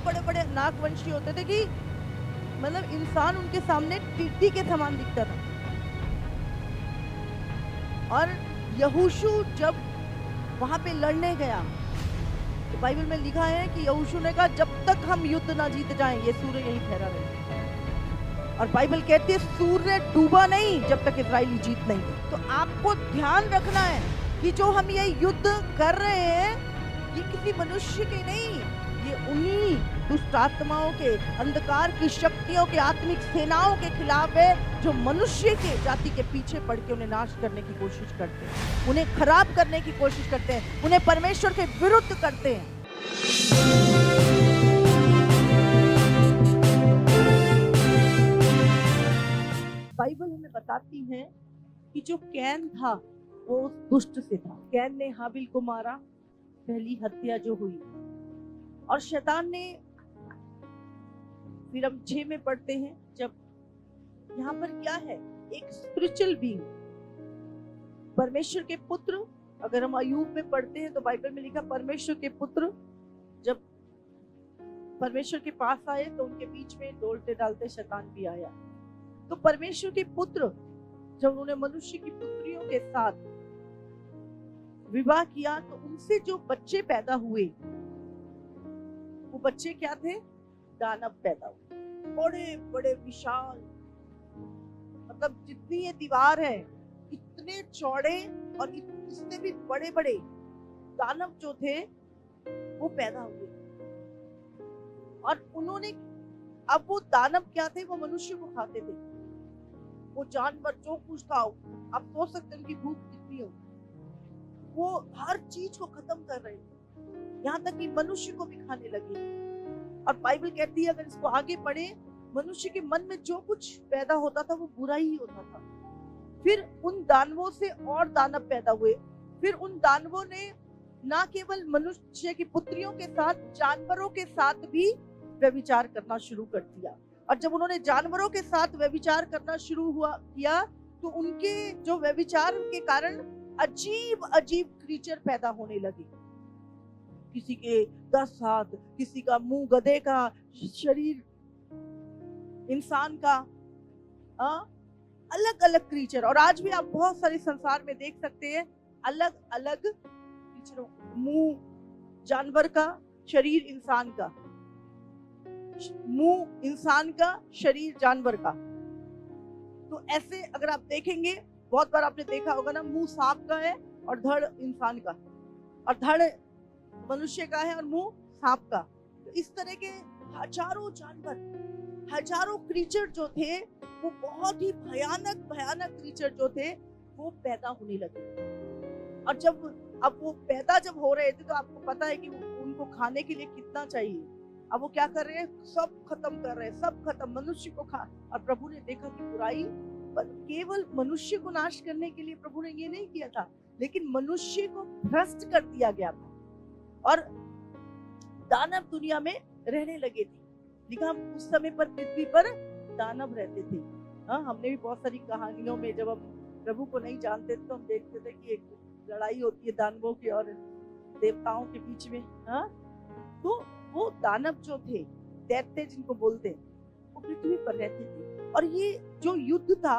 बड़े बड़े नागवंशी होते थे कि मतलब इंसान उनके सामने टिड्डी के समान दिखता था। और यहोशू जब वहां पे लड़ने गया तो बाइबल में लिखा है कि यहोशू ने कहा जब तक हम युद्ध ना जीत जाएं ये सूर्य यहीं ठहरा रहे। और बाइबल कहती है सूर्य डूबा नहीं जब तक इजराइली जीत नहीं गए। तो आपको ध्यान रखना है कि जो हम ये युद्ध कर रहे हैं ये किसी मनुष्य के नहीं, ये उन्हीं दुष्ट आत्माओं के, अंधकार की शक्तियों के, आत्मिक सेनाओं के खिलाफ है जो मनुष्य के जाति के पीछे पड़ के उन्हें नाश करने की कोशिश करते हैं, उन्हें खराब करने की कोशिश करते हैं, उन्हें परमेश्वर के विरुद्ध करते हैं। बाइबल हमें बताती है कि जो कैन था वो उस दुष्ट से था। कैन ने हाबिल को मारा, पहली हत्या जो हुई। और शैतान ने, फिर हम 6 में पढ़ते हैं, जब यहाँ पर क्या है, एक स्पिरिचुअल बीइंग, परमेश्वर के पुत्र। अगर हम अय्यूब में पढ़ते हैं तो बाइबल में लिखा परमेश्वर के पुत्र जब परमेश्वर के पास आए तो उनके बीच में डोलते डालते शैतान भी आया। तो परमेश्वर के पुत्र जब उन्होंने मनुष्य की पुत्रियों के साथ विवाह किया तो उनसे जो बच्चे पैदा हुए वो बच्चे क्या थे, दानव पैदा हुए। बड़े बड़े विशाल, मतलब जितनी ये दीवार है इतने चौड़े और इससे भी बड़े बड़े दानव जो थे वो पैदा हुए। और उन्होंने, अब वो दानव क्या थे, वो मनुष्य को खाते थे। वो जानवर जो कुछ था, आप सोच सकते हैं उनकी भूख कितनी हो, वो हर चीज को खत्म कर रहे थे, यहाँ तक कि मनुष्य को भी खाने लगे। और बाइबल कहती है अगर इसको आगे पढ़े, मनुष्य के मन में जो कुछ पैदा होता था वो बुरा ही होता था। फिर उन दानवों से और दानव पैदा हुए। फिर उन दानवों ने ना केवल मनुष्य की पुत्रियों के साथ, जानवरों के साथ भी व्यभिचार करना शुरू कर दिया। और जब उन्होंने जानवरों के साथ व्यभिचार करना शुरू किया तो उनके जो व्यभिचार के कारण अजीब अजीब क्रीचर पैदा होने लगे। किसी के 10 हाथ, किसी का मुंह गधे का, शरीर इंसान का, अलग अलग क्रीचर। और आज भी आप बहुत सारे संसार में देख सकते हैं अलग अलग क्रीचरों, मुंह जानवर का, शरीर इंसान का, मुंह इंसान का, शरीर जानवर का। तो ऐसे अगर आप देखेंगे, बहुत बार आपने देखा होगा ना, मुंह सांप का है और धड़ इंसान का, और धड़ मनुष्य का है और मुंह सांप का। तो इस तरह के हजारों जानवर, हजारों क्रीचर जो थे वो बहुत ही भयानक भयानक क्रीचर जो थे वो पैदा होने लगे। और जब अब वो पैदा जब हो रहे थे तो आपको पता है कि उनको खाने के लिए कितना चाहिए। अब वो क्या कर रहे हैं, सब खत्म कर रहे हैं, सब खत्म, मनुष्य को खा। और प्रभु ने देखा कि बुराई केवल मनुष्य को नाश करने के लिए प्रभु ने ये नहीं किया था, लेकिन मनुष्य को भ्रष्ट कर दिया गया था और दानव दुनिया में रहने लगे थे। लिखा उस समय पर पृथ्वी पर दानव रहते थे। हाँ, हमने भी बहुत सारी कहानियों में जब हम प्रभु को नहीं जानते थे तो हम देखते थे कि एक लड़ाई होती है दानवों के और देवताओं के बीच में। हाँ, तो वो दानव जो थे, दैत्य जिनको बोलते हैं, वो पृथ्वी पर रहते थे। और ये जो युद्ध था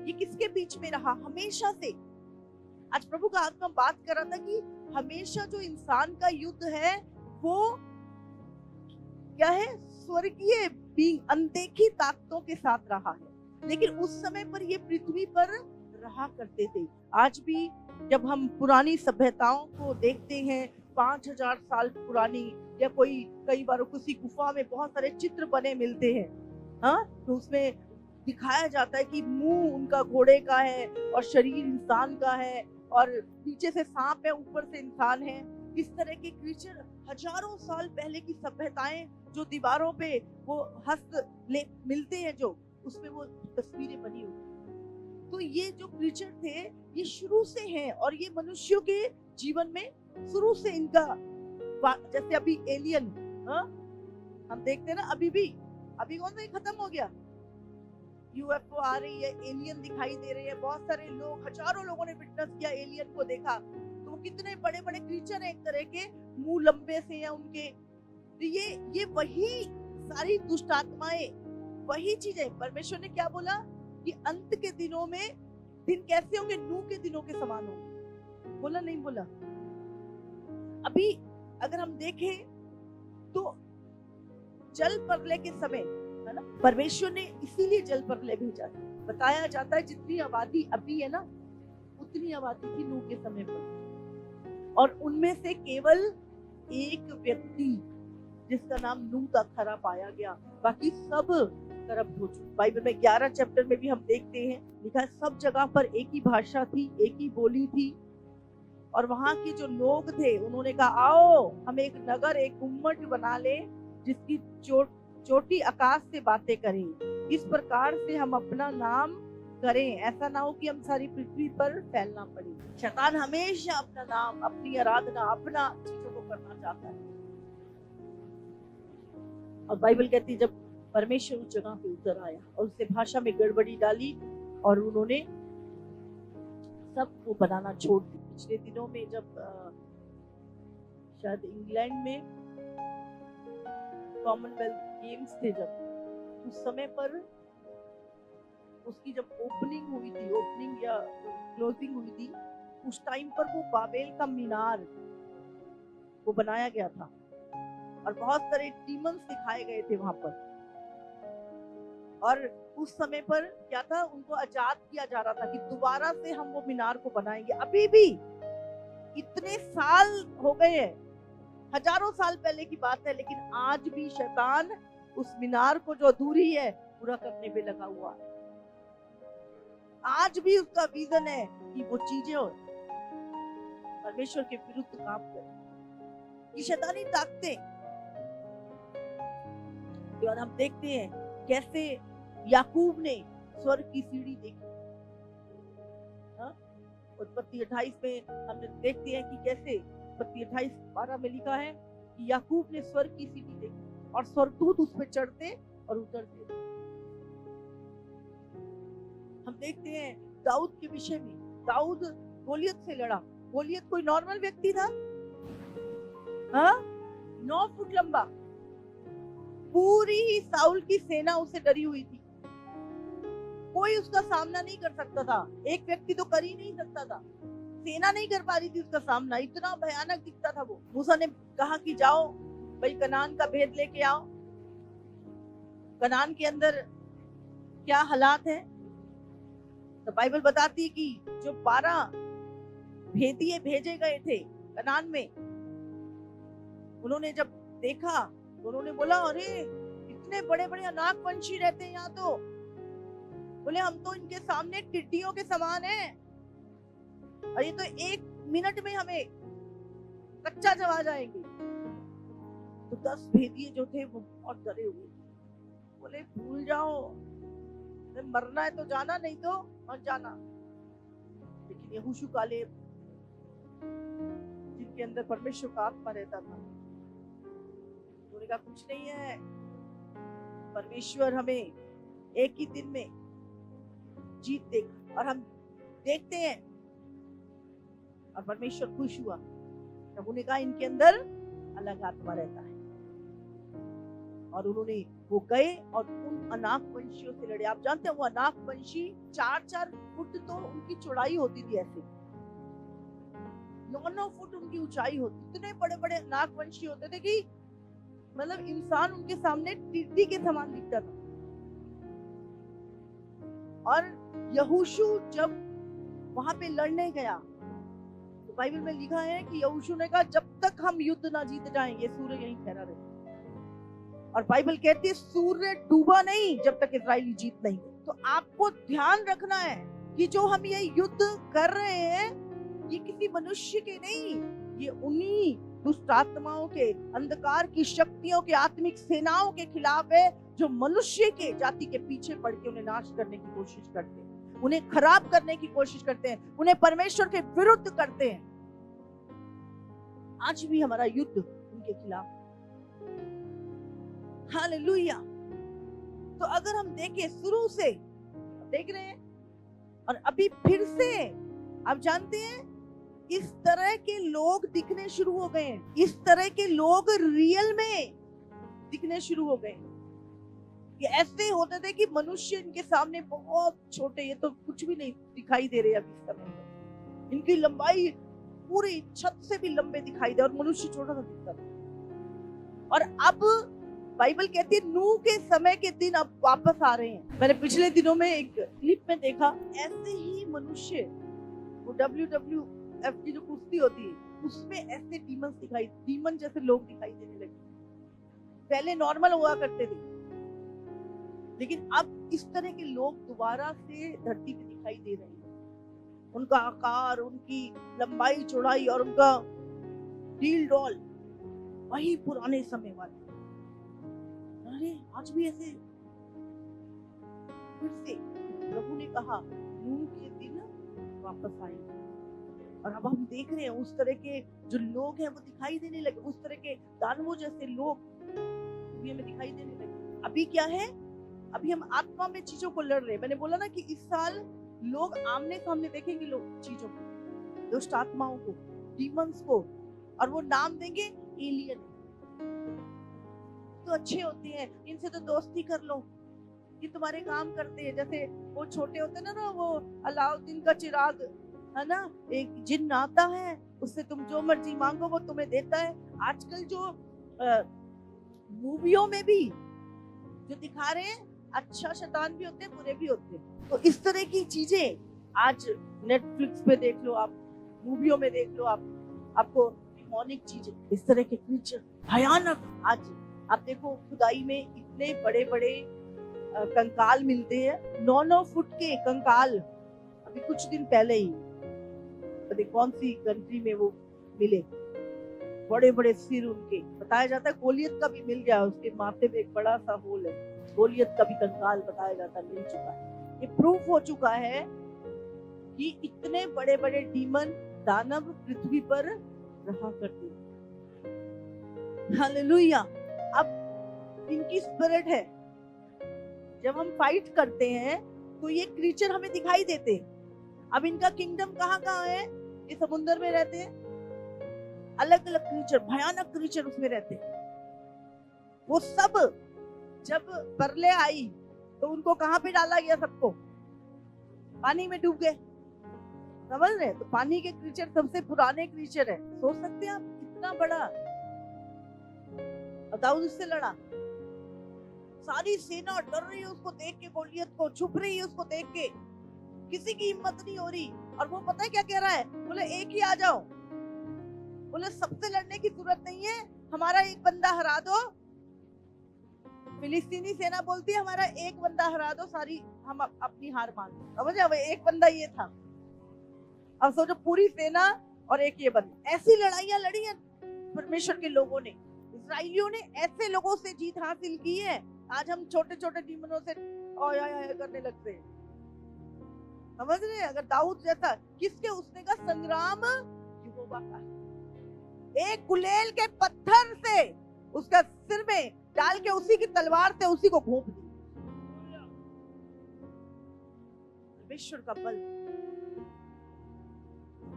ये किसके बीच में रहा, हमेशा से। आज प्रभु का आत्मा बात कर रहा था कि हमेशा जो इंसान का युद्ध है वो क्या है, स्वर्गीय बीइंग, अनदेखी ताकतों के साथ रहा है। लेकिन उस समय पर ये पृथ्वी पर रहा करते थे। आज भी जब हम पुरानी सभ्यताओं को देखते हैं, 5000 साल पुरानी, या कोई कई बार किसी गुफा में बहुत सारे चित्र बने मिलते हैं, हाँ, तो उसमें दिखाया जाता है कि मुंह उनका घोड़े का है और शरीर इंसान का है और पीछे से सांप है, ऊपर से इंसान है। इस तरह के क्रीचर हजारों साल पहले की सभ्यताएं जो दीवारों पे वो हस्तलेख मिलते हैं, जो उसमें वो तस्वीरें बनी हुई। तो ये जो क्रीचर थे ये शुरू से हैं और ये मनुष्यों के जीवन में शुरू से इनका, जैसे अभी एलियन, हम देखते हैं ना, अभी कौन सा खत्म हो गया, यूएफओ आ रही है, एलियन दिखाई दे रहे हैं। बहुत सारे लोग, हजारों लोगों ने विटनेस किया, एलियन को देखा। तो वो कितने बड़े बड़े क्रीचर हैं, एक तरह के, मुंह लंबे से हैं उनके, तो ये वही सारी दुष्ट आत्माएं, वही चीजें। परमेश्वर ने क्या बोला कि अंत के दिनों में दिन कैसे होंगे? नूह के दिनों के समान होंगे। बोला नहीं बोला? अभी अगर हम देखें तो जल प्रलय के समय, है ना, परमेश्वर ने इसीलिए जल प्रलय भेजा। बताया जाता है जितनी आबादी अभी है ना, उतनी आबादी थी नूह के समय पर, और उनमें से केवल एक व्यक्ति जिसका नाम नूह था खरा पाया गया, बाकी सब करप्ट हो चुके। बाइबल में 11 चैप्टर में भी हम देखते हैं, लिखा है सब जगह पर एक ही भाषा थी, एक ही बोली थी, और वहां के जो लोग थे उन्होंने कहा आओ हम एक नगर, एक गुम्मट बना ले जिसकी चोटी आकाश से बातें करें, इस प्रकार से हम अपना नाम करें, ऐसा ना हो कि हम सारी पृथ्वी पर फैलना पड़े। शैतान हमेशा अपना नाम, अपनी आराधना, अपना चीजों को करना चाहता है। और बाइबल कहती है जब परमेश्वर उस जगह पे उतर आया और उससे भाषा में गड़बड़ी डाली और उन्होंने सबको बनाना छोड़ दिया। पिछले दिनों में जब शायद इंग्लैंड में कॉमनवेल्थ गेम्स थे, जब उस समय पर उसकी जब ओपनिंग हुई थी, ओपनिंग या क्लोजिंग हुई थी, उस टाइम पर वो बाबेल का मीनार वो बनाया गया था और बहुत सारे डीमंस दिखाए गए थे वहां पर। और उस समय पर क्या था, उनको आजाद किया जा रहा था कि दोबारा से हम वो मीनार को बनाएंगे। अभी भी इतने साल हो गए हैं, हजारों साल पहले की बात है, लेकिन आज भी शैतान उस मीनार को जो अधूरी है पूरा करने पे लगा हुआ है। आज भी उसका विजन है कि वो चीजें हो परमेश्वर के विरुद्ध काम करे। ये शैतानी ताकतें, और हम देखते हैं कैसे याकूब ने स्वर्ग की सीढ़ी देखी। उत्पत्ति 28 में हमने देखते हैं कि कैसे उत्पत्ति 28:12 में लिखा है कि याकूब ने स्वर्ग की सीढ़ी देखी और स्वर्गदूत उस पर चढ़ते और उतरते। हम देखते हैं दाऊद के विषय में, दाऊद गोलियत से लड़ा। गोलियत कोई नॉर्मल व्यक्ति था? 9 फुट लंबा, पूरी ही साउल की सेना उससे डरी हुई थी, कोई उसका सामना नहीं कर सकता था। एक व्यक्ति तो कर ही नहीं सकता था, सेना नहीं कर पा रही थी उसका सामना, इतना भयानक दिखता था वो। मूसा ने कहा कि जाओ भाई कनान का भेद लेके आओ। कनान के अंदर क्या हालात है, तो बाइबल बताती है कि जो 12 भेदिए भेजे गए थे कनान में, उन्होंने जब देखा तो उन्होंने बोला अरे इतने बड़े बड़े अनाक पंछी रहते हैं यहाँ, तो बोले हम तो इनके सामने टिड्डियों के समान हैं, और ये तो 1 मिनट में हमें कच्चा जवा जाएंगे। तो 10 भेदिए जो थे वो बहुत डरे हुए, बोले भूल जाओ, मरना है तो जाना, नहीं तो मत जाना। लेकिन यहोशू कालेब जिनके अंदर परमेश्वर का आत्मा रहता था, उन्होंने कहा कुछ नहीं है, परमेश्वर हमें एक ही दिन में जीत देगा। और हम देखते हैं, और परमेश्वर खुश हुआ जब उन्हें कहा इनके अंदर अलग आत्मा रहता है। और उन्होंने वो गए और उन अनाक पंछियों से लड़े। आप जानते हैं वो अनाक पंछी 4-4 फुट तो उनकी चौड़ाई होती थी, ऐसे 9-9 फुट उनकी ऊंचाई होती। इतने बड़े बड़े अनाक पंछी होते थे कि मतलब इंसान उनके सामने टिड्डी के समान दिखता था। और यहोशू जब वहां पे लड़ने गया तो बाइबल में लिखा है कि यहोशू ने कहा जब तक हम युद्ध ना जीत जाएंगे सूर्य यहीं ठहरा रहे। और बाइबल कहती है सूर्य डूबा नहीं जब तक इस्राएली जीत नहीं। तो आपको ध्यान रखना है कि जो हम ये युद्ध कर रहे हैं ये किसी मनुष्य के नहीं, ये उन्हीं दुष्ट आत्माओं के, अंधकार की शक्तियों के, आत्मिक सेनाओं के खिलाफ है जो मनुष्य के जाति के पीछे पड़ के उन्हें नाश करने की कोशिश करते हैं, उन्हें खराब करने की कोशिश करते हैं, उन्हें परमेश्वर के विरुद्ध करते हैं। आज भी हमारा युद्ध उनके खिलाफ। हालेलुया। तो अगर हम देखें शुरू से देख रहे हैं और अभी फिर से आप जानते हैं इस तरह के लोग दिखने शुरू हो गए हैं। इस तरह के लोग रियल में दिखने शुरू हो गए। ये ऐसे होते थे कि मनुष्य इनके सामने बहुत छोटे, ये तो कुछ भी नहीं दिखाई दे रहे अभी इस समय में। इनकी लंबाई पूरी छत से भी लंबे दिखाई दे और मनुष्य छोटा सा दिखता था। और अब बाइबल कहती है नूह के समय के दिन अब वापस आ रहे हैं। मैंने पिछले दिनों में एक क्लिप में देखा, ऐसे ही मनुष्य, वो WWF की जो कुश्ती होती है उसमें ऐसे डीमन जैसे लोग दिखाई देने लगे। पहले नॉर्मल हुआ करते थे, लेकिन अब इस तरह के लोग दोबारा से धरती पे दिखाई दे रहे हैं। उनका आकार, उनकी लंबाई चौड़ाई और उनका डील डॉल वही पुराने समय वाले। अरे आज भी ऐसे फिर से प्रभु ने कहा नूह के दिन वापस आएंगे। और अब हम देख रहे हैं उस तरह के जो लोग हैं वो दिखाई देने लगे, उस तरह के दानवों जैसे लोग दुनिया में दिखाई देने लगे। अभी क्या है, अभी हम आत्मा में चीजों को लड़ रहे हैं। मैंने बोला ना कि इस साल लोग आमने सामने देखेंगे लोग चीजों को, दुष्ट आत्माओं को, डीमंस को, और वो नाम देंगे एलियन। तो अच्छे होते हैं, इनसे तो दोस्ती कर लो, ये तुम्हारे काम करते हैं। जैसे वो छोटे होते हैं ना, वो अलाउद्दीन का चिराग है ना, एक जिन्न आता है, उससे तुम जो मर्जी मांगो वो तुम्हें देता है। आजकल जो मूवियों में भी जो दिखा रहे हैं, अच्छा शैतान भी होते हैं, बुरे भी होते हैं। तो इस तरह की चीजें आज नेटफ्लिक्स पे देख लो, आप मूवियों में देख लो, आपको डिमोनिक चीजें, इस तरह के क्रीचर भयानक। आज आप देखो खुदाई में इतने बड़े बड़े कंकाल मिलते हैं, 9-9 फुट के कंकाल। अभी कुछ दिन पहले ही पता कौन सी कंट्री में वो मिले, बड़े बड़े सिर उनके। बताया जाता है गोलियत का भी मिल गया, उसके माथे में एक बड़ा सा होल है, गोलियत का भी कंकाल बताया जाता है मिल चुका है। ये प्रूफ हो चुका है कि इतने बड़े बड़े डीमन दानव पृथ्वी पर रहा करते हैं। हालेलुया। अब इनकी स्पिरिट है, जब हम फाइट करते हैं तो ये क्रीचर हमें दिखाई देते हैं। अब इनका किंगडम कहाँ कहाँ है, ये समुद्र में रहते हैं, अलग अलग क्रीचर, भयानक क्रीचर उसमें रहते हैं। वो सब जब परले आई तो उनको कहाँ पे डाला गया, सबको पानी में डूब गए। समझ रहे? तो पानी के क्रीचर सबसे पुराने क्रीचर है। सोच सकते हैं आप कितना बड़ा। दाऊद उससे लड़ा, सारी सेना डर रही है उसको देख के, गोलियत को छुप रही है उसको देख के, किसी की हिम्मत नहीं हो रही। और वो पता है क्या कह रहा है, बोले एक ही आ जाओ, बोले सबसे लड़ने की जरूरत नहीं है, हमारा एक बंदा हरा दो। फिलिस्तीनी सेना बोलती है हमारा एक बंदा हरा दो, सारी हम अपनी हार मान लो। समझे? अब एक बंदा ये था, अब सोचो पूरी सेना और एक ये बंदा। ऐसी लड़ाइयां लड़ी है परमेश्वर के लोगों ने, इस्राएलियों ने ऐसे लोगों से जीत हासिल की है। आज हम छोटे छोटे डीमनों से करने लगते हैं। समझ रहे हैं? अगर दाऊद जैसा, किसके, उसने का संग्राम यहोवा का है। एक गुलेल के पत्थर से उसका सिर में डाल के उसी की तलवार से उसी को घोंप दी। परमेश्वर का बल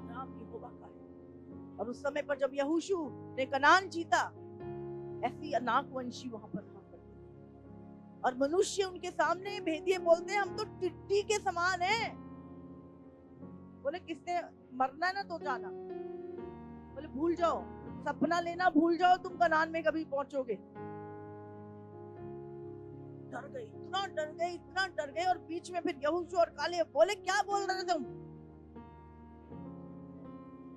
नाम यहोवा का है। और उस समय पर जब यहोशू ने कनान जीता, ऐसी अनाक वंशी वहां पर रहा करते थे। और मनुष्य उनके सामने भेदिए बोलते हैं हम तो टिड्डी के समान हैं। बोले किसने मरना ना तो जाना, बोले भूल जाओ, सपना लेना भूल जाओ, तुम कनान में कभी पहुंचोगे। डर गए, इतना डर गए, इतना डर गए। और बीच में फिर यहोशू और काले बोले क्या बोल रहे थे तुम?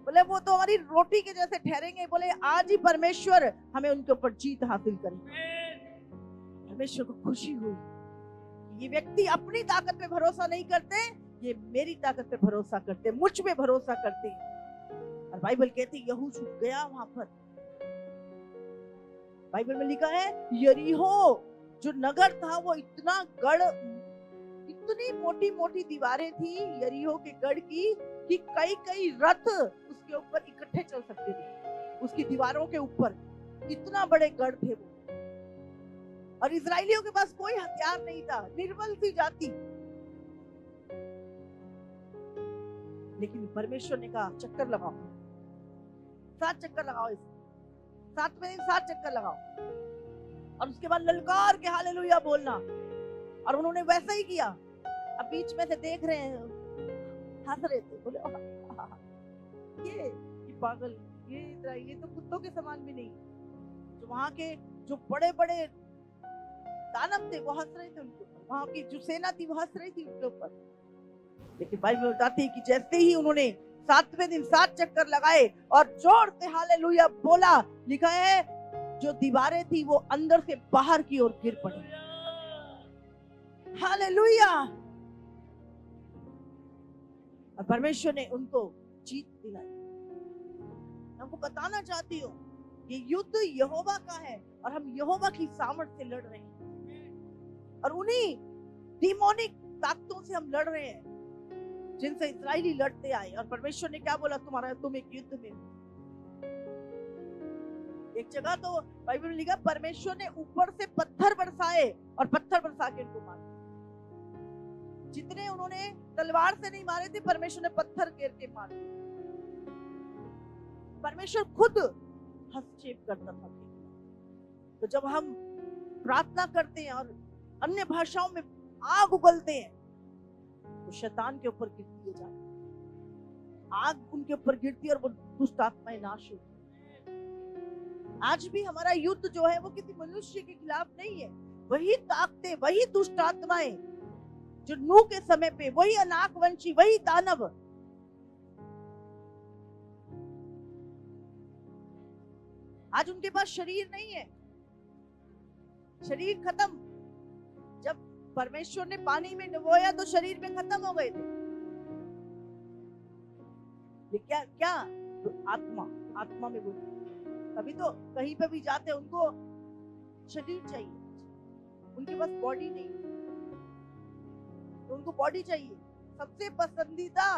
बोले वो तो हमारी रोटी के जैसे ठहरेंगे। बोले आज ही परमेश्वर हमें उनके ऊपर जीत हासिल करेगा। परमेश्वर को खुशी हुई, ये व्यक्ति अपनी ताकत पे भरोसा नहीं करते, ये मेरी ताकत पे भरोसा करते, मुझ पे भरोसा करते। और बाइबल कहती है यहोशू गया वहां पर। बाइबल में लिखा है यरीहो जो नगर था वो इतना गढ़, इतनी मोटी मोटी दीवारें थी यरीहो के गढ़ की कि कई कई रथ उसके ऊपर इकट्ठे चल सकते थे। उसकी दीवारों के ऊपर इतना बड़े गढ़ थे वो। और इजराइलियों के पास कोई हथियार नहीं था, निर्बल सी जाति। लेकिन परमेश्वर ने कहा चक्कर लगाओ, 7 चक्कर लगाओ, इस 7वें दिन 7 चक्कर लगाओ। और उसके बाद ललकार के हालेलुया बोलना। और उन्होंने वैसा ही किया। अब बीच में से देख रहे हैं, हंस रहे थे, बोले ये पागल, ये तो कुत्तों के समान भी नहीं। जो वहां के जो बड़े बड़े दानव थे वो हंस रहे थे उनके ऊपर, वहां की जो सेना थी वो हंस रही थी उनके ऊपर। लेकिन बाइबल बताती है कि जैसे ही उन्होंने 7वें दिन 7 चक्कर लगाए और जोर से हालेलुया बोला, लिखा है जो दीवारें थी वो अंदर से बाहर की ओर गिर पड़ी। हालेलुया। और परमेश्वर ने उनको जीत दिलाई। मैं आपको बताना चाहती हूँ ये युद्ध यहोवा का है और हम यहोवा की सामर्थ से लड़ रहे हैं। और उन्हीं डिमोनिक ताकतों से हम लड़ रहे हैं जिनसे इस्राएली लड़ते आए। और परमेश्वर ने क्या बोला, तुम एक युद्ध में। एक जगह तो बाइबल में लिखा परमेश्वर ने ऊपर से पत्थर बरसाए और पत्थर बरसा के उनको मारा। जितने उन्होंने तलवार से नहीं मारे थे, परमेश्वर ने पत्थर घेर के मारे। परमेश्वर खुद हस्तक्षेप करता था। तो जब हम प्रार्थना करते हैं और अन्य भाषाओं में आग उगलते हैं तो शैतान के ऊपर गिरती है जाती, आग उनके ऊपर गिरती है और वो दुष्ट आत्माएं नाश होती। आज भी हमारा युद्ध जो है वो किसी मनुष्य के खिलाफ नहीं है। वही ताकतें, वही दुष्ट आत्माएं जो नूह के समय पे, वही अनाकवंशी, वही दानव। आज उनके पास शरीर नहीं है, शरीर खत्म। जब परमेश्वर ने पानी में डुबोया तो शरीर में खत्म हो गए थे। क्या क्या तो आत्मा में बोल। तभी तो कहीं पे भी जाते उनको शरीर चाहिए, उनके पास बॉडी नहीं, तो उनको बॉडी चाहिए। सबसे पसंदीदा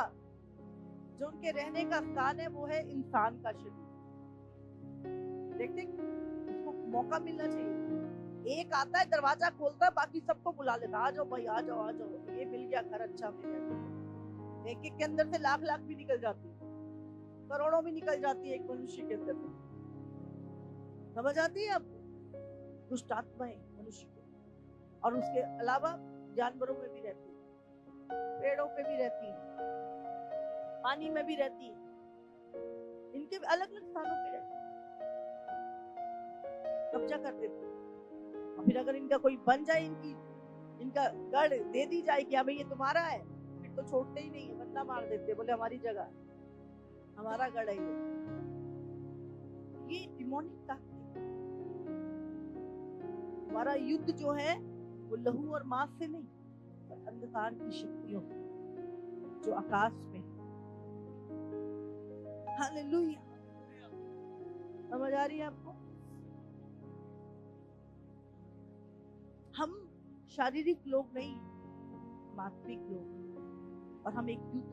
जो उनके रहने का स्थान है वो है इंसान का शरीर। देखते उसको मौका मिलना चाहिए। एक आता है, दरवाजा खोलता है, बाकी सबको बुला लेता, आ जाओ भाई, आ जाओ आ जाओ, ये मिल गया घर, अच्छा मिल गया। एक एक के अंदर से लाख लाख भी निकल जाती है, करोड़ों भी निकल जाती है एक मनुष्य के अंदर। समझ आती है आपको? दुष्ट आत्माएं मनुष्य को, और उसके अलावा जानवरों में भी रहती है, पेड़ों पे भी रहती है, पानी में भी रहती है, इनके अलग अलग स्थानों पे रहती है, कब्जा कर देती है। और फिर अगर इनका कोई बन जाए, इनका गढ़ दे दी जाए कि भाई ये तुम्हारा है, फिर तो छोड़ते ही नहीं है, बदला मार देते, बोले हमारी जगह, हमारा गढ़ है ये डिमोनिक ताकत। हमारा युद्ध जो है वो लहू और मांस से नहीं, पर अंधकार की शक्तियों जो आकाश में। हालेलुया। समझ आ रही है आपको? हम शारीरिक लोग नहीं, आत्मिक लोग, और हम एक युद्ध,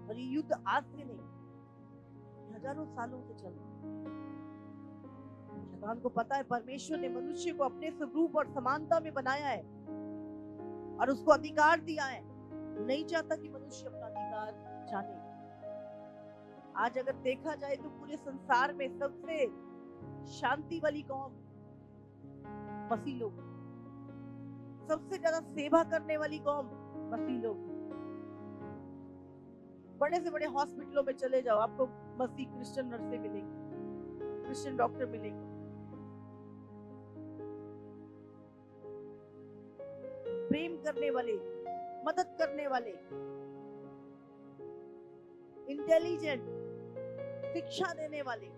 और ये युद्ध आज से नहीं, हजारों सालों से चल रहा है। शैतान को पता है परमेश्वर ने मनुष्य को अपने स्वरूप और समानता में बनाया है और उसको अधिकार दिया है। नहीं चाहता कि मनुष्य अपना अधिकार जाने। आज अगर देखा जाए तो पूरे संसार में सबसे शांति वाली कौम मसीह लोग, सबसे ज्यादा सेवा करने वाली कौम मसीह लोग। बड़े से बड़े हॉस्पिटलों में चले जाओ, आपको मसीह क्रिश्चियन नर्सें मिलेंगी, क्रिश्चियन डॉक्टर मिलेंगे। प्रेम करने वाले, मदद करने वाले, इंटेलिजेंट, शिक्षा देने वाले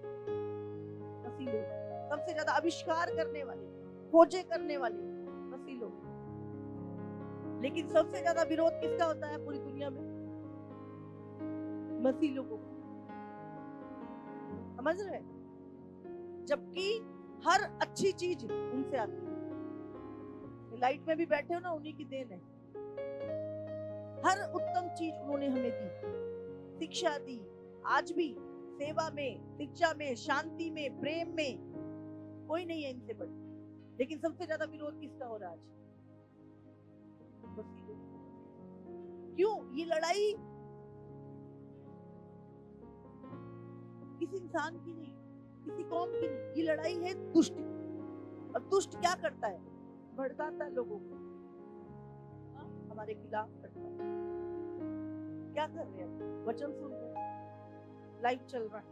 मसीह लोग। सबसे ज्यादा आविष्कार करने वाले, खोजें करने वाले मसीह लोग। लेकिन सबसे ज्यादा विरोध किसका होता है पूरी दुनिया में? मसीह लोगों को। समझ रहे? जबकि हर अच्छी चीज उनसे आती है। लाइट में भी बैठे हो ना, उन्हीं की देन है। हर उत्तम चीज उन्होंने हमें दी, शिक्षा दी। आज भी सेवा में, शिक्षा में, शांति में, प्रेम में कोई नहीं है इनसे बड़ी। लेकिन सबसे ज्यादा विरोध किसका हो रहा है आज? क्यों? ये लड़ाई किसी इंसान की नहीं, किसी कौम की नहीं, ये लड़ाई है दुष्ट की। और दुष्ट क्या करता है? भड़काता है लोगों को, हमारे खिलाफ करता है। क्या कर रहे हैं? वचन सुन रहे हैं, लाइव चल रहा है,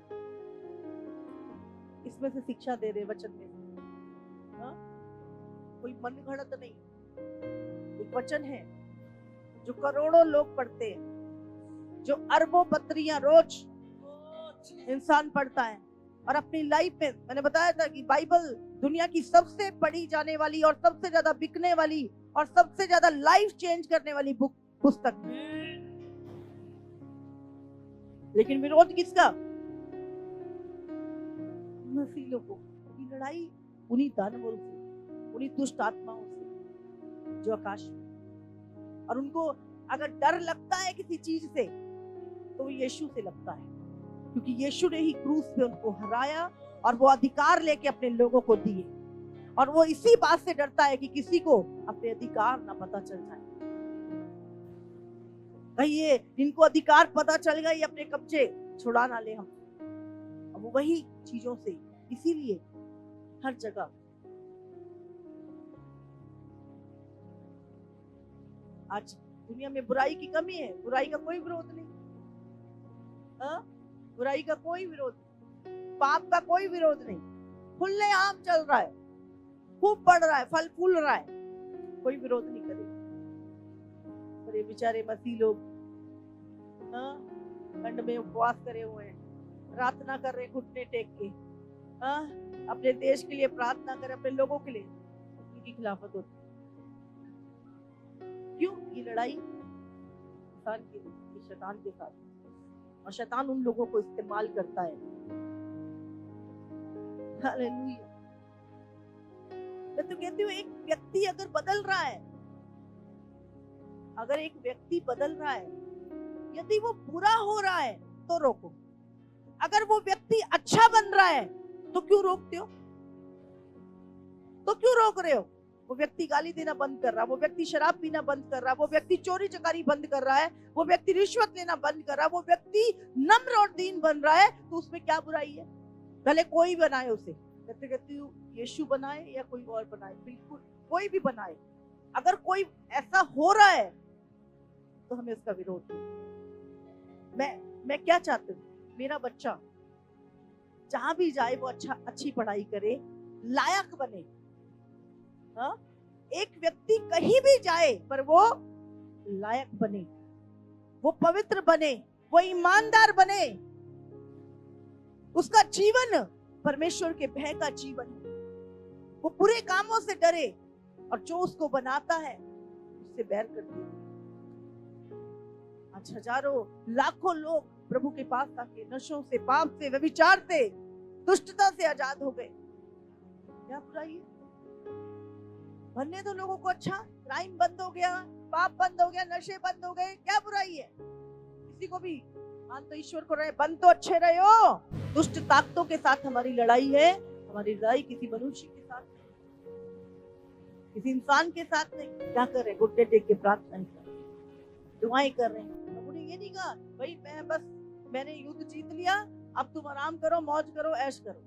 इसमें से शिक्षा दे रहे वचन में से। कोई मन घड़त नहीं, एक वचन है जो करोड़ों लोग पढ़ते हैं, जो अरबों पत्रियां रोज इंसान पढ़ता है। और अपनी लाइफ में मैंने बताया था कि बाइबल दुनिया की सबसे पढ़ी जाने वाली और सबसे ज्यादा बिकने वाली और सबसे ज्यादा लाइफ चेंज करने वाली पुस्तक है। लेकिन विरोध किसका? मसीलों को। की लड़ाई उन्हीं दानवों से, उन्हीं दुष्ट आत्माओं से जो आकाश में। और उनको अगर डर लगता है किसी चीज से तो वो यीशु से लगता है, क्योंकि यीशु ने ही क्रूस पे उनको हराया और वो अधिकार लेके अपने लोगों को दिए। और वो इसी बात से डरता है कि किसी को अपने अधिकार ना पता चल जाए, कहीं ये इनको अधिकार पता चल गया, ये अपने कब्जे छुड़ा ना ले हम। अब वो वही चीजों से, इसीलिए हर जगह आज दुनिया में बुराई की कमी है। बुराई का कोई विरोध नहीं, बुराई का कोई विरोध नहीं, पाप का कोई विरोध नहीं, खुले आम चल रहा है, खूब बढ़ रहा है, फल फूल रहा है, कोई विरोध नहीं करेगा। पर ये बेचारे मसीह लोग ठंड में उपवास करे हुए हैं, प्रार्थना कर रहे, घुटने टेक के, अपने देश के लिए प्रार्थना करे, अपने लोगों के लिए, उनकी खिलाफत होती। क्यों? ये लड़ाई इंसान की, शैतान के साथ, और शैतान उन लोगों को इस्तेमाल करता है। हालेलुया। मैं तो कहती हूँ एक व्यक्ति अगर बदल रहा है, अगर एक व्यक्ति बदल रहा है, यदि वो बुरा हो रहा है तो रोको। अगर वो व्यक्ति अच्छा बन रहा है तो क्यों रोकते हो? तो क्यों रोक रहे हो? वो व्यक्ति गाली देना बंद कर रहा है, वो व्यक्ति शराब पीना बंद कर रहा है, वो व्यक्ति चोरी चकारी बंद कर रहा है, वो व्यक्ति रिश्वत लेना बंद कर रहा है, वो व्यक्ति नम्र और दीन बन रहा है, तो उसमें क्या बुराई है? भले कोई बनाए उसे, कहती हूँ यीशु बनाए या कोई और बनाए, बिल्कुल कोई भी बनाए, अगर कोई ऐसा हो रहा है तो हमें उसका विरोध हो। मैं क्या चाहती हूँ? मेरा बच्चा जहां भी जाए वो अच्छी पढ़ाई करे, लायक बने। एक व्यक्ति कहीं भी जाए पर वो लायक बने, वो पवित्र बने, वो ईमानदार बने, उसका जीवन परमेश्वर के भय का जीवन है, वो बुरे कामों से डरे, और जो उसको बनाता है उससे बैर कर दिया। आज हजारों लाखों लोग प्रभु के पास आके नशों से, पाप से, व्यभिचार से, दुष्टता से आजाद हो गए। क्या बुराई है? बनने दो लोगों को अच्छा, क्राइम बंद हो गया, पाप बंद हो गया, नशे बंद हो गए, क्या बुराई है? किसी को भी मान तो ईश्वर को रहे, बंद तो अच्छे रहे हो। दुष्ट ताकतों के साथ हमारी लड़ाई है, हमारी लड़ाई किसी मनुष्य के साथ नहीं, किसी इंसान के साथ नहीं। क्या कर रहे? घुटने टेक के प्रार्थना कर रहे, दुआएं कर रहे हैं। प्रभु ने ये नहीं कहा भाई मैंने युद्ध जीत लिया, अब तुम आराम करो, मौज करो, ऐश करो।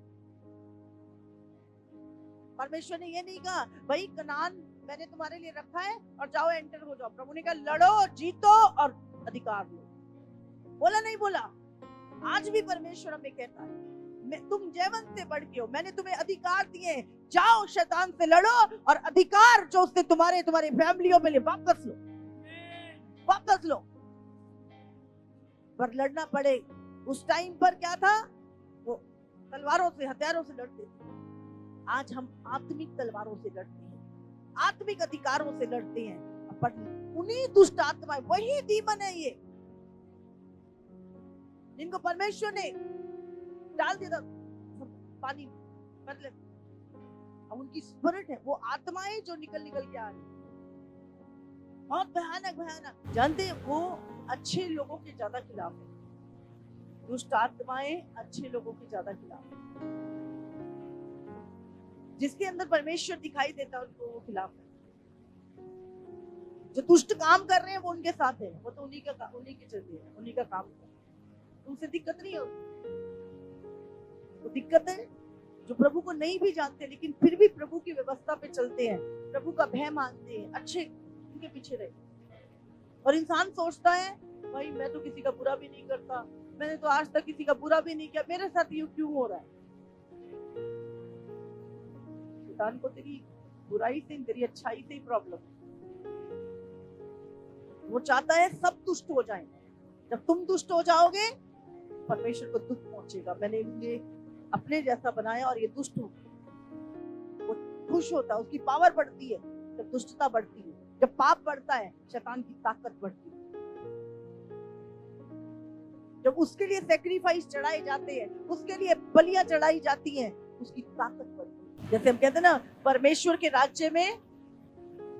परमेश्वर ने ये नहीं कहा भाई कनान मैंने तुम्हारे लिए रखा है और जाओ एंटर हो जाओ। प्रभु ने कहा लड़ो, जीतो और अधिकार लो। बोला नहीं बोला? आज भी परमेश्वर हमें कहता है तुम जयवंत से बढ़ के हो, मैंने तुम्हें अधिकार दिए, जाओ शैतान से लड़ो और अधिकार जो उसने तुम्हारे फैमिलियों में वापस लो, वापस लो। पर लड़ना पड़े। उस टाइम पर क्या था? वो तलवारों से, हथियारों से लड़ते थे। आज हम आत्मिक तलवारों से लड़ते हैं, आत्मिक अधिकारों से लड़ते हैं। पर उन्हीं दुष्ट आत्माएं, वही डीमन है ये, जिनको परमेश्वर ने डाल दिया पानी मतलब, उनकी स्पिरिट है, वो आत्माएं जो निकल के आ रही, बहुत भयानक। जानते हैं वो अच्छे लोगों के ज्यादा खिलाफ है, दुष्ट आत्माएं अच्छे लोगों के ज्यादा खिलाफ है। जिसके अंदर परमेश्वर दिखाई देता है उनको वो खिलाफ है। जो दुष्ट काम कर रहे हैं वो उनके साथ है, वो तो उन्हीं के चलते है, उन्हीं का काम है। तुमसे दिक्कत नहीं होती, तो दिक्कत है जो प्रभु को नहीं भी जानते लेकिन फिर भी प्रभु की व्यवस्था पे चलते हैं, प्रभु का भय मानते हैं, अच्छे उनके पीछे रहे। और इंसान सोचता है भाई मैं तो किसी का बुरा भी नहीं करता, मैंने तो आज तक किसी का बुरा भी नहीं किया, मेरे साथ ये क्यों हो रहा है? शैतान को तेरी बुराई से, तेरी अच्छाई से ही प्रॉब्लम। वो चाहता है सब दुष्ट हो जाएं। जब तुम दुष्ट हो जाओगे परमेश्वर को दुख पहुंचेगा, मैंने इन्हें अपने जैसा बनाया और ये दुष्ट हो गए। वो खुश होता है, उसकी पावर बढ़ती है जब दुष्टता बढ़ती है। जब पाप बढ़ता है शैतान की ताकत बढ़ती है। जब उसके लिए सैक्रिफाइस चढ़ाए जाते हैं, उसके लिए बलियां चढ़ाई जाती हैं, उसकी ताकत बढ़ती है। जैसे हम कहते हैं ना, परमेश्वर के राज्य में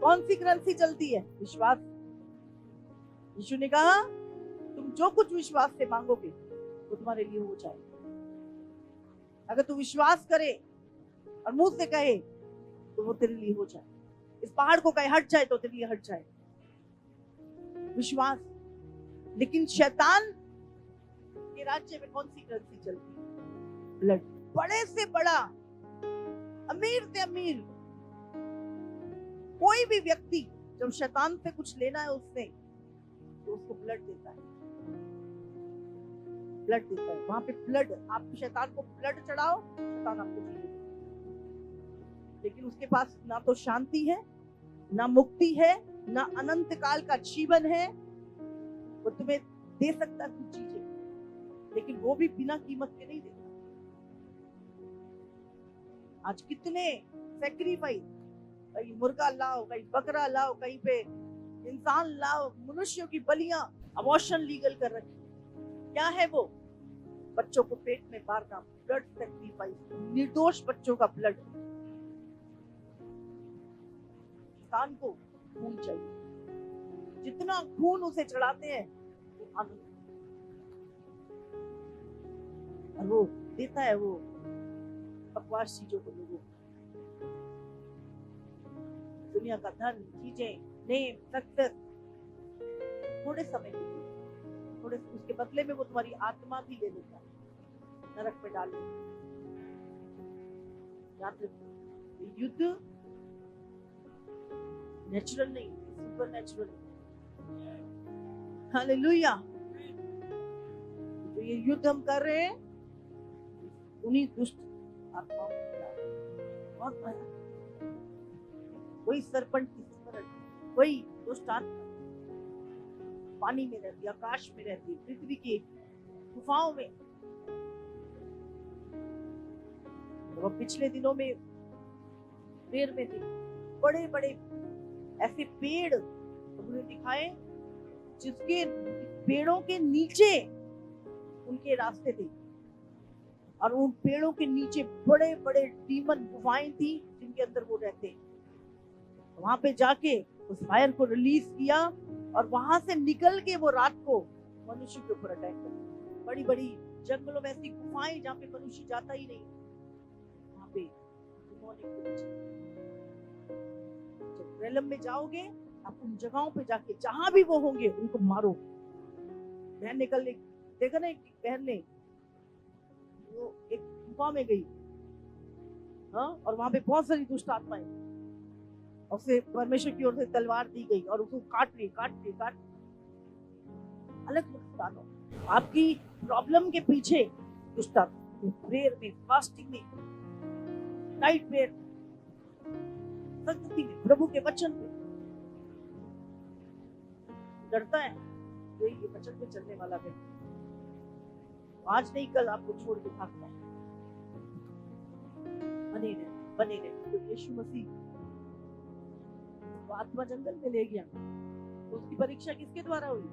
कौन सी करेंसी चलती है? विश्वास। यीशु ने कहा तुम जो कुछ विश्वास से मांगोगे वो तुम्हारे लिए हो जाएगा। अगर तू विश्वास करे और मुंह से कहे तो वो तेरे लिए हो जाए। इस पहाड़ को कहे हट जाए तो तेरे लिए हट जाए। विश्वास। लेकिन शैतान के राज्य में कौन सी करेंसी चलती है? ब्लड। बड़े से बड़ा, अमीर से अमीर कोई भी व्यक्ति जब शैतान से कुछ लेना है उससे, तो उसको ब्लड देता है। ब्लड देता है। वहां पे ब्लड, आप शैतान को ब्लड चढ़ाओ, शैतान आपको जीवे। लेकिन उसके पास ना तो शांति है, ना मुक्ति है, ना अनंत काल का जीवन है। वो तुम्हें दे सकता है कुछ चीजें, लेकिन वो भी बिना कीमत के नहीं देता। आज कितने सैक्रिफाइस, कहीं मुर्गा लाओ, कहीं बकरा लाओ, कहीं पे इंसान लाओ, मनुष्यों की बलियां, अबॉर्शन लीगल कर रखी। क्या है वो? बच्चों को पेट में मारना, ब्लड सैक्रिफाइस, निर्दोष बच्चों का ब्लड। इंसान को खून चाहिए, जितना खून उसे चढ़ाते हैं वो आनंद, और वो देता है वो बकवास चीजों को लोगों को। दुनिया का धन, चीजें, नेम, सक्सेस थोड़े समय के लिए, थोड़े उसके बदले में वो तुम्हारी आत्मा भी ले लेता है, नरक में डाल देता है। युद्ध नेचुरल नहीं, सुपर नेचुरल। हालेलुया। तो ये युद्ध हम कर रहे हैं उन्हीं दुष्ट आत्माओं के खिलाफ। बहुत भयानक। वही सरपंच की स्पिरिट, वही दुष्ट आत्मा पानी में रहती, आकाश में रहती, पृथ्वी की गुफाओं में। तो पिछले दिनों में पेड़ में थे, बड़े बड़े ऐसे पेड़ उन्होंने दिखाए जिसके पेड़ों के नीचे उनके रास्ते थे, और उन पेड़ों के नीचे बड़े बड़े डीमन गुफाएं थी जिनके अंदर वो रहते। वहां पे जाके उस फायर को रिलीज किया और वहां से निकल के वो रात को मनुष्य के ऊपर अटैक कर। बड़ी बड़ी जंगलों में ऐसी गुफाएं जहाँ पे मनुष्य जाता ही नहीं, वहां पे जब रेलम में जाओगे आप उन जगहों पे जाके जहां भी वो होंगे उनको मारो। बहन निकलने देखा ना, एक बहन ने वो एक गुफा में गई, हाँ, और वहां पे बहुत सारी दुष्ट आत्माएं, और उसे परमेश्वर की ओर से तलवार दी गई और उसको काट रही अलग स्थानों। आपकी प्रॉब्लम के पीछे दुष्ट आत्मा, प्रेयर में, फास्टिंग में, नाइट प्रेयर, संगति में, प्रभु के वचन में डरता है तो ये वचन पे चलने वाला व्यक्ति आज नहीं कल आपको छोड़ के भागता है। बने रहे। तो यीशु मसीह तो आत्मा जंगल में ले गया, तो उसकी परीक्षा किसके द्वारा हुई?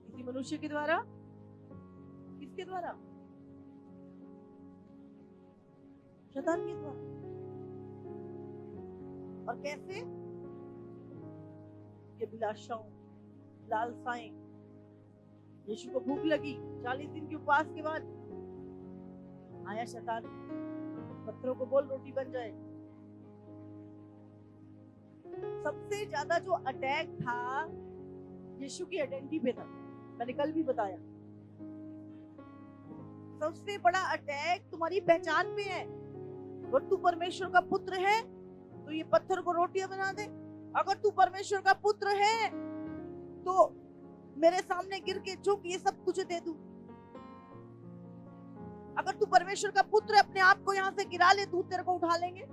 किसी मनुष्य के द्वारा? किसके द्वारा? शैतान के द्वारा। और कैसे? ये अभिलाषाओं, लालसाएं। यीशु को भूख लगी, 40 दिन के उपवास के बाद आया शैतान, पत्थरों को बोल रोटी बन जाए। सबसे ज्यादा जो अटैक था यीशु की आइडेंटिटी पे था, मैंने कल भी बताया। सबसे बड़ा अटैक तुम्हारी पहचान पे है। अगर तू परमेश्वर का पुत्र है तो ये पत्थर को रोटियां बना दे। अगर तू परमेश्वर का पुत्र है तो मेरे सामने गिर के झुक, ये सब तुझे दे दूं। अगर तू परमेश्वर का पुत्र है, अपने आप को यहाँ से गिरा ले, तू तेरे को उठा लेंगे।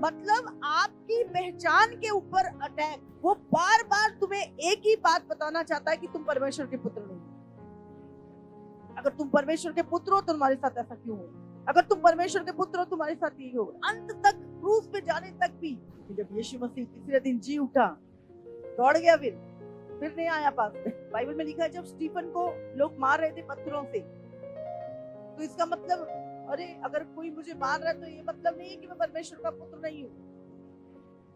मतलब आपकी पहचान के ऊपर अटैक। वो बार बार तुम्हें एक ही बात बताना चाहता है कि तुम परमेश्वर के पुत्र नहीं। अगर तुम परमेश्वर के पुत्र हो तो तुम्हारे साथ ऐसा क्यों हो? अगर तुम परमेश्वर के पुत्र हो तुम्हारे साथ यही होगा। अंत तक, क्रूस पे जाने तक भी। जब यीशु मसीह तीसरे दिन जी उठा, दौड़ गया, फिर नहीं आया पास में। बाइबल में लिखा है जब स्टीफन को लोग मार रहे थे पत्थरों से, तो इसका मतलब, अरे अगर कोई मुझे मार रहा है तो ये मतलब नहीं है कि मैं परमेश्वर का पुत्र नहीं हूँ।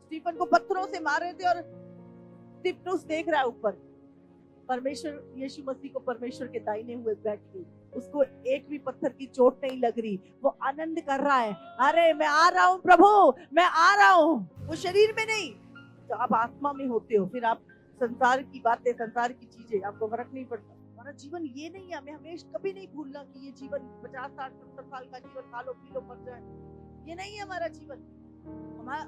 स्टीफन को पत्थरों से मार रहे थे और स्टीफनुस देख रहा है ऊपर। परमेश्वर, यीशु मसीह को परमेश्वर के दाहिने हुए बैठ के, उसको एक भी पत्थर की चोट नहीं लग रही। वो आनंद कर रहा है, अरे मैं आ रहा हूँ प्रभु, मैं आ रहा हूँ। वो शरीर में नहीं, तो आप आत्मा में होते हो। फिर आप संसार की बातें, संसार की चीजें, आपको फर्क नहीं पड़ता। हमारा जीवन ये नहीं है। हमें हमेशा कभी नहीं भूलना कि ये जीवन 50, 60, 70 साल का जीवन, खा लो पी लो मर जाए, ये नहीं है हमारा जीवन।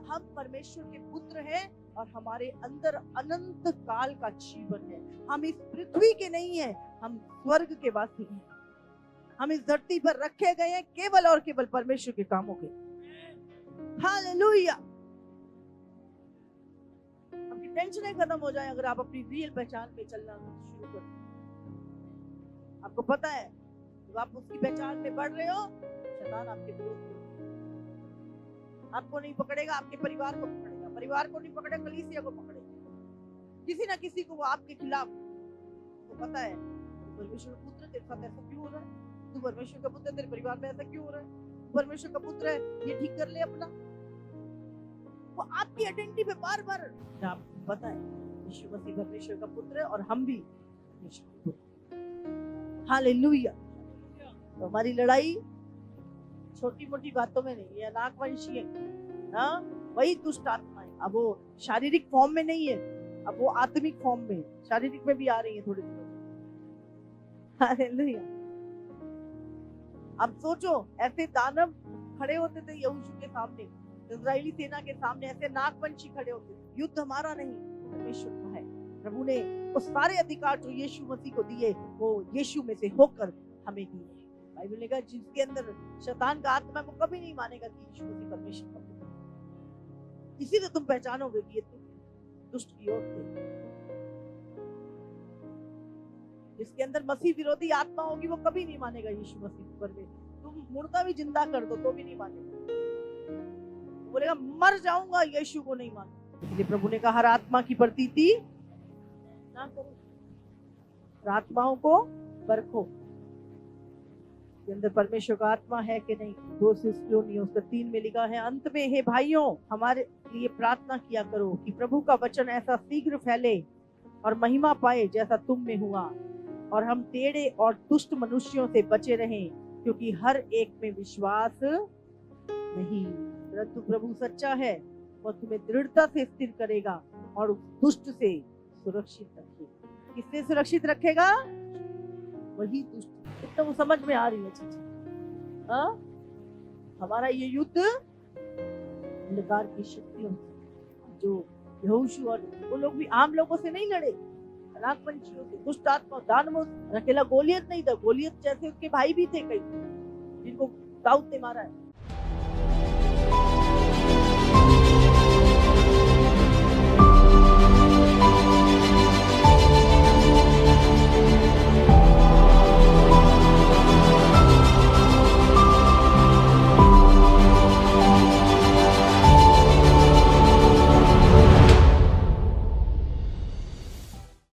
हम परमेश्वर के पुत्र हैं और हमारे अंदर अनंत काल का जीवन है। हम इस पृथ्वी के नहीं है, हम स्वर्ग के वासी हैं। हम इस धरती पर रखे गए हैं केवल और केवल परमेश्वर के कामों के। हालेलुया। आपकी टेंशनें खत्म हो जाए अगर आप अपनी रियल पहचान पे चलना शुरू कर। आपको पता है जब आप उसकी पहचान में बढ़ रहे हो, शैतान आपके विरोध में, आपको नहीं पकड़ेगा, आपके परिवार को पकड़ेगा। परिवार को नहीं पकड़ेगा, कलीसिया को पकड़ेगा, किसी ना किसी को वो आपके खिलाफ। तो पता है परमेश्वर का पुत्र, तेरे साथ ऐसा क्यों हो रहा है? तू परमेश्वर का पुत्र, तेरे परिवार में ऐसा क्यों हो रहा है? तू परमेश्वर का पुत्र है, ये ठीक कर ले अपना। वो आपकी आइडेंटिटी पे बार बार, आपको पता है यीशु मसीह परमेश्वर का पुत्र है और हम भी परमेश्वर के पुत्र। हालेलुया। तो हमारी लड़ाई छोटी मोटी बातों में नहीं है, नागवंशी है। हाँ, वही दुष्ट आत्मा है। अब वो शारीरिक फॉर्म में नहीं है, अब वो आत्मिक फॉर्म में, शारीरिक में भी आ रही है थोड़ी दिनों। हालेलुया। अब सोचो, ऐसे दानव खड़े होते थे यहोशू के सामने, इजरायली सेना के सामने, ऐसे नागवंशी खड़े होते थे। युद्ध हमारा नहीं, परमेश्वर का है। प्रभु ने वो सारे अधिकार जो यीशु मसीह को दिए, वो यीशु में से होकर हमें दिए। बाइबल ने कहा जिसके अंदर शैतान का आत्मा, वो कभी नहीं मानेगा कि यीशु मसीह परमेश्वर का पुत्र है। इसीलिए तुम पहचानोगे कि ये तुम दुष्ट की ओर थे। जिसके अंदर मसीह विरोधी आत्मा होगी, वो कभी नहीं मानेगा यीशु मसीह पर में। तुम मुर्दा भी जिंदा कर दो तो भी नहीं मानेगा, बोलेगा मर जाऊंगा, यीशु को नहीं मानेगा। इसलिए प्रभु ने कहा हर आत्मा की प्रतीति ना करो, आत्माओं को परखो के अंदर परमेश्वर का आत्मा है कि नहीं। 2 थिस्सलुनीसियों उसका 3 में लिखा है, अंत में हे भाइयों हमारे लिए प्रार्थना किया करो कि प्रभु का वचन ऐसा शीघ्र फैले और महिमा पाए जैसा तुम में हुआ, और हम टेढ़े और दुष्ट मनुष्यों से बचे रहें, क्योंकि हर एक में विश्वास नहीं, परंतु प्रभु सच्चा है, वह तुम्हें दृढ़ता से स्थिर करेगा और उस दुष्ट से सुरक्षित रखेगा। किससे सुरक्षित रखेगा? वही दुष्ट। कितना वो समझ में आ रही है चीजें। हमारा ये युद्ध अंधकार की शक्तियों, जो यहोशू और वो लोग भी आम लोगों से नहीं लड़े, नागवंशियों से, दुष्ट आत्मा, दानवों से। अकेला गोलियत नहीं था, गोलियत जैसे उसके भाई भी थे कई, जिनको दाऊद ने मारा है।